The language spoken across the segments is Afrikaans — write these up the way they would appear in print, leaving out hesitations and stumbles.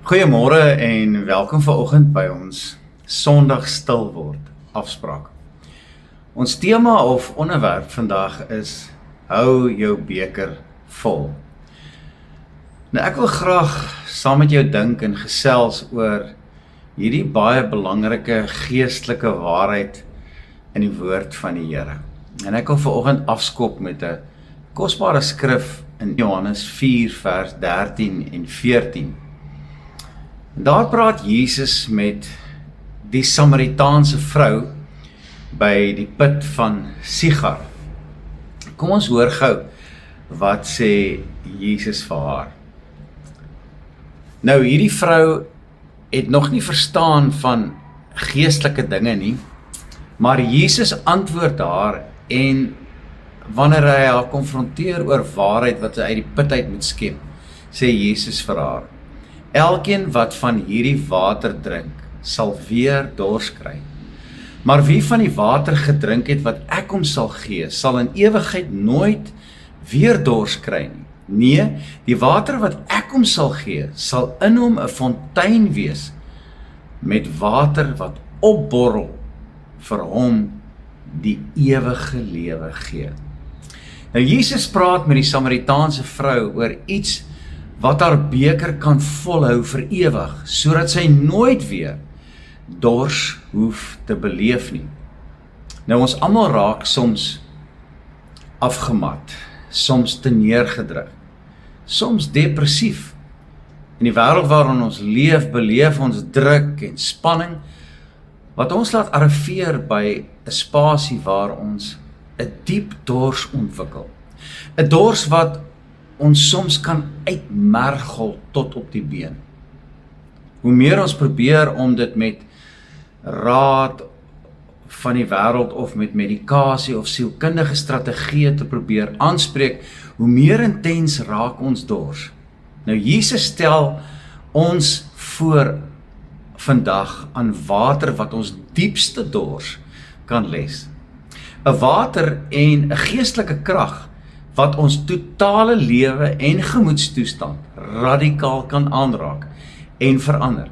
Goeiemôre en welkom vanoggend by ons Sondag stil word afspraak. Ons tema of onderwerp vandag is hou jou beker vol. Nou ek wil graag saam met jou dink en gesels oor hierdie baie belangrike geestelike waarheid in die woord van die Here. En ek wil vanoggend afskop met 'n kosbare skrif in Johannes 4 vers 13 en 14. Daar praat Jesus met die Samaritaanse vrou by die put van Sigar. Kom ons hoor gou wat sê Jesus vir haar. Nou hierdie vrou het nog nie verstaan van geestelike dinge nie, maar Jesus antwoord haar en wanneer hy haar konfronteer oor waarheid wat sy uit die put uit moet skep, sê Jesus vir haar: elkeen wat van hierdie water drink, sal weer dors kry. Maar wie van die water gedrink het wat ek hom sal gee, sal in ewigheid nooit weer dors kry nie. Nee, die water wat ek hom sal gee, sal in hom 'n fontein wees met water wat opborrel vir hom die ewige lewe gee. Nou Jesus praat met die Samaritaanse vrou oor iets wat haar beker kan volhou vir ewig, sodat sy nooit weer dors hoef te beleef nie. Nou ons almal raak soms afgemat, soms te neergedruk, soms depressief. In die wêreld waarin ons leef, beleef ons druk en spanning, wat ons laat arriveer by 'n spasie waar ons 'n diep dors ontwikkel. 'n Dors wat ons soms kan uitmergel tot op die been. Hoe meer ons probeer om dit met raad van die wêreld of met medikasie of sielkundige strategieë te probeer aanspreek, hoe meer intens raak ons dors. Nou Jesus stel ons voor vandag aan water wat ons diepste dors kan les. 'n Water en 'n geestelike krag wat ons totale lewe en gemoedstoestand radikaal kan aanraak en verander.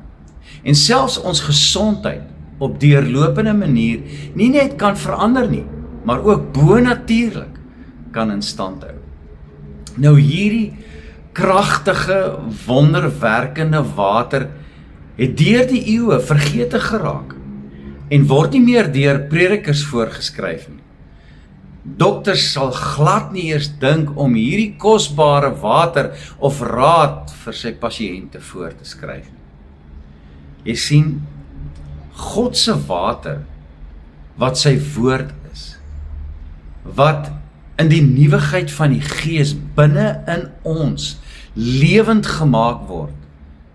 En selfs ons gesondheid op deurlopende manier nie net kan verander nie, maar ook bonatuurlik kan in stand hou. Nou hierdie kragtige, wonderwerkende water het deur die eeue vergete geraak en word nie meer deur predikers voorgeskryf nie. Dokters sal glad nie eers dink om hierdie kosbare water of raad vir sy pasiënte voor te skryf nie. Jy sien, God se water, wat sy woord is, wat in die nuwigheid van die Gees binne in ons lewend gemaak word,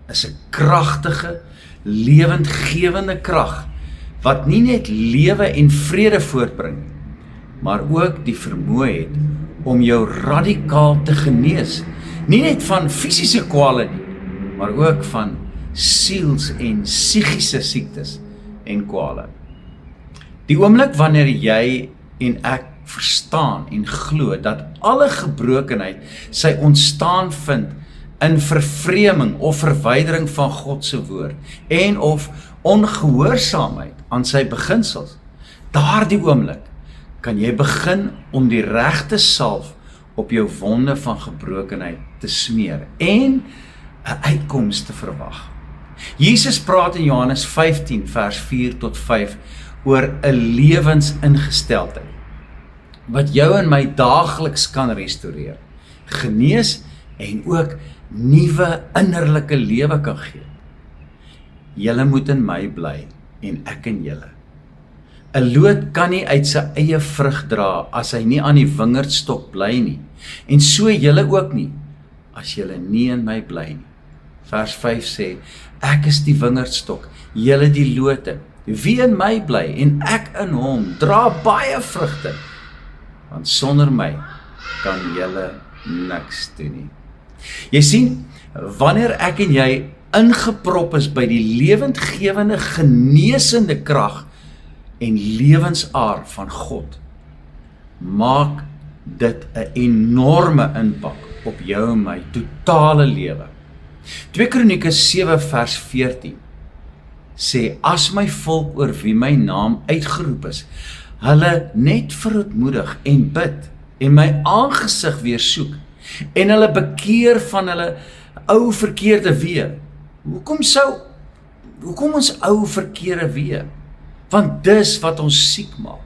is 'n kragtige, lewendgewende krag, wat nie net lewe en vrede voortbring, maar ook die vermoë het om jou radikaal te genees, nie net van fisiese kwale nie, maar ook van siels- en psigiese siektes en kwale. Die oomblik wanneer jy en ek verstaan en glo dat alle gebrokenheid sy ontstaan vind in vervreeming of verwydering van God se woord en of ongehoorsaamheid aan sy beginsels, daardie oomblik kan jy begin om die regte salf op jou wonde van gebrokenheid te smeer en 'n uitkoms te verwag. Jesus praat in Johannes 15 vers 4 tot 5 oor 'n lewensingesteldheid wat jou en my daagliks kan restoreer, genees en ook nuwe innerlike lewe kan gee. Julle moet in my bly en ek in julle. 'n Loot kan nie uit sy eie vrug dra as hy nie aan die wingerdstok bly nie, en so julle ook nie as julle nie in my bly nie. Vers 5 sê, ek is die wingerdstok, julle die lote. Wie in my bly en ek in hom, dra baie vrugte, want sonder my kan julle niks doen nie. Jy sien, wanneer ek en jy ingeprop is by die lewendgewende, genesende krag en lewensaard van God, maak dit 'n enorme impak op jou en my totale lewe. 2 Kronieke 7 vers 14 sê, as my volk oor wie my naam uitgeroep is, hulle net verootmoedig en bid, en my aangesig weer soek, en hulle bekeer van hulle ou verkeerde weë. Hoekom ons ou verkeerde weë? Want dis wat ons siek maak.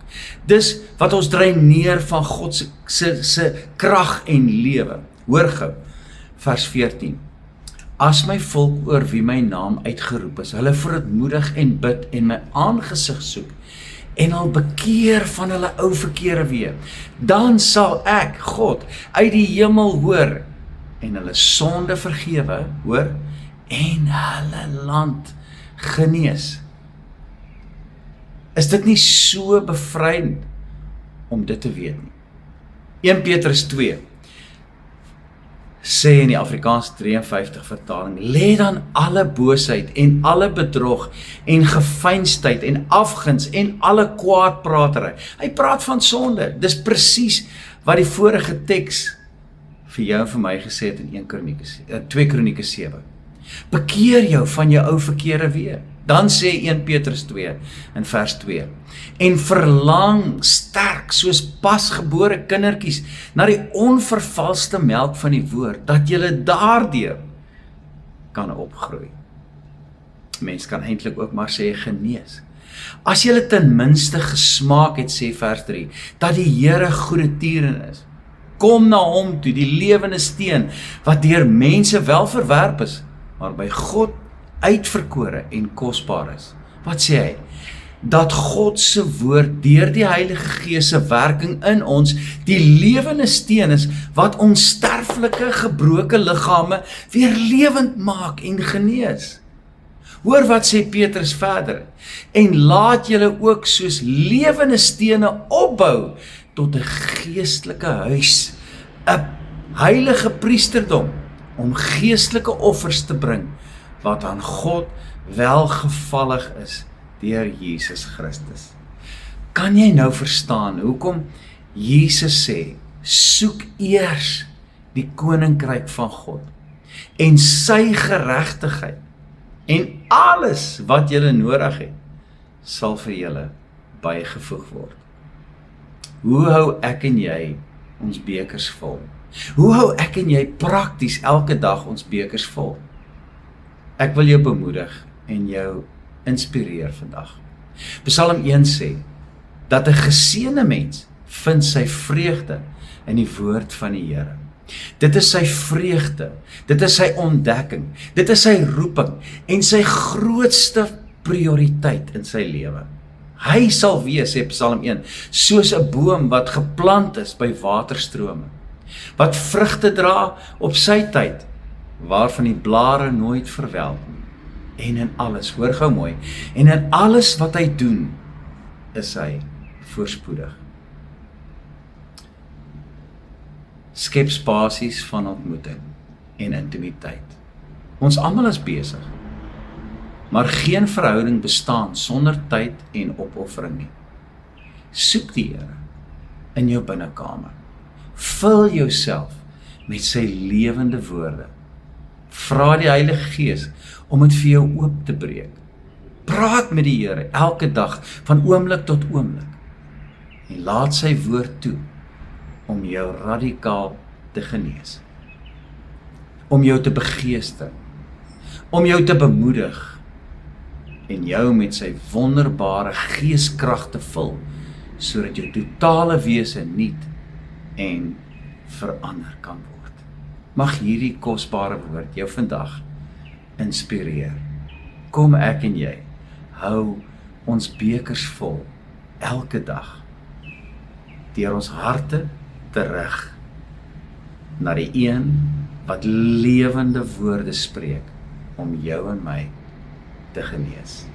Dis wat ons dreineer van God se krag en lewe. Hoor gou, vers 14. As my volk oor wie my naam uitgeroep is, hulle verootmoedig en bid en my aangesig soek, en al bekeer van hulle ou verkeerde weë, dan sal ek, God, uit die hemel hoor, en hulle sonde vergewe, hoor, en hulle land genees. Is dit nie so bevrydend om dit te weet nie? 1 Petrus 2 sê in die Afrikaans 53 vertaling, lê dan alle boosheid en alle bedrog en geveinsdheid en afguns en alle kwaadpratery. Hy praat van sonde. Dis presies wat die vorige teks vir jou en vir my gesê het in 2 Kronieke 7. Bekeer jou van jou ou verkeerde weë. Dan sê 1 Petrus 2 in vers 2, en verlang sterk soos pasgebore kindertjies na die onvervalste melk van die woord, dat julle daardeur kan opgroei. Mens kan eintlik ook maar sê genees. As julle ten minste gesmaak het, sê vers 3, dat die Here goeie tieren is. Kom na hom toe, die lewende steen, wat deur mense wel verwerp is, maar by God uitverkore en kosbaar is. Wat sê hy? Dat God se woord deur die Heilige Gees se werking in ons die lewende steen is, wat onsterflike gebroke liggame weer lewend maak en genees. Hoor wat sê Petrus verder, en laat julle ook soos lewende stene opbou tot 'n geestelike huis, 'n heilige priesterdom, om geestelike offers te bring, wat aan God welgevallig is deur Jesus Christus. Kan jy nou verstaan hoekom Jesus sê, soek eers die koninkryk van God en sy geregtigheid, en alles wat julle nodig het, sal vir julle bygevoeg word. Hoe hou ek en jy ons bekers vol? Hoe hou ek en jy prakties elke dag ons bekers vol? Ek wil jou bemoedig en jou inspireer vandag. Psalm 1 sê, dat 'n geseënde mens vind sy vreugde in die woord van die Here. Dit is sy vreugde, dit is sy ontdekking, dit is sy roeping en sy grootste prioriteit in sy lewe. Hy sal wees, sê Psalm 1, soos 'n boom wat geplant is by waterstrome, wat vrugte dra op sy tyd, waarvan die blare nooit verwelk nie. En in alles, hoor gou mooi, en in alles wat hy doen, is hy voorspoedig. Skep spasies van ontmoeting en intimiteit. Ons almal is besig, maar geen verhouding bestaan sonder tyd en opoffering nie. Soek die Here in jou binnekamer. Vul jouself met sy lewende woorde. Vra die Heilige Gees om dit vir jou oop te breek. Praat met die Here elke dag, van oomblik tot oomblik. En laat sy woord toe om jou radikaal te genees. Om jou te begeester. Om jou te bemoedig. En jou met sy wonderbare geeskrag te vul, sodat jou totale wese nuut en verander kan word. Mag hierdie kosbare woord jou vandag inspireer. Kom ek en jy, hou ons bekers vol, elke dag, deur ons harte terug na die een wat lewende woorde spreek om jou en my te genees.